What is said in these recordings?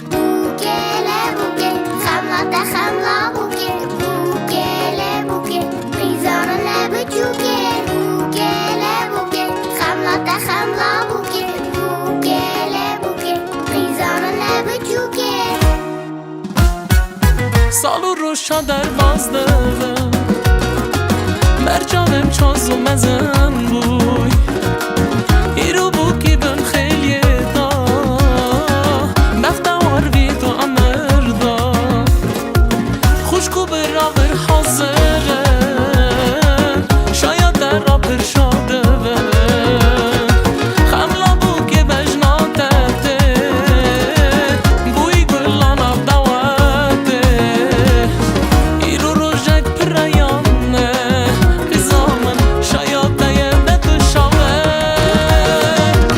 بوکله بوکه خملاته خملا بوکه بوکله بوکه قیزانه نبچوکه بوکله بوکه خملاته خملا بوکه بوکله بوکه قیزانه نبچوکه سالو روشا در بازده مرجانم چاز و مزن بوی ایرو بوکی بن خیلی دا بختوار بی تو امر دا خوشکو برابر حاضره شاید در را پر شاده خملا بوکی بجنا تبته بوی گلان آب دواته ایرو روژک پر ریانه قزامن شاید دیم به تو شاوه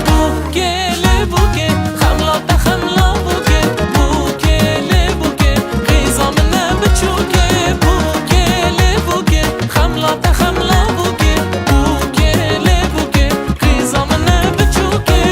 بوکله بوکه خملاته خملا بوکه بوکله بوکه قزامن نبچوکه بوکله بوکه خملاته خملا بوکه بوکله بوکه قزامن نبچوکه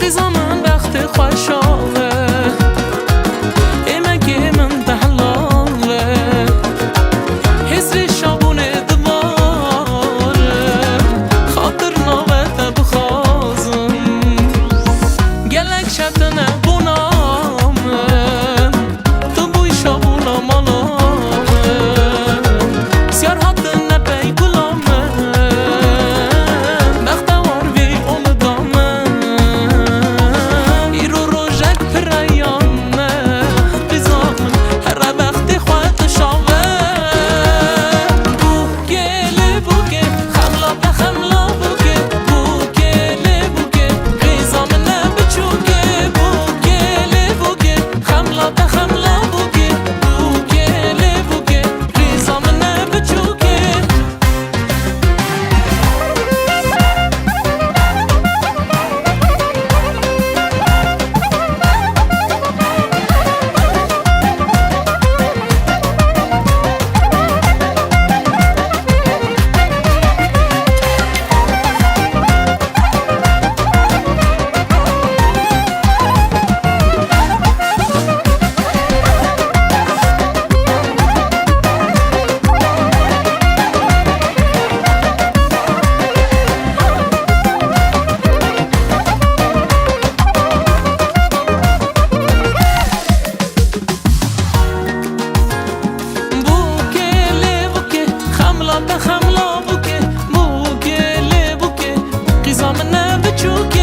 قزامن وقت خوشاوه ایمگه من دهلاوه حسری شابونه دواره خاطر نوبت بخوازم گلک شبتنه بونامه تو بوی شابونه مالامه سیار حدنه پی گلامه بختوار وی اون دامه ایرو روژک پر ریانه قزامن هر وقت خواهد شاوه بوکله بوکه خملاته خملا بوکه بوکله بوکه قزامن نبچوکه بوکله بوکه خملاته خملا بوکه بوکله بوکه قزامن نبچوکه بوکله بوکه خملاته خملا بوکه بوکله بوکه قزامن نبچوکه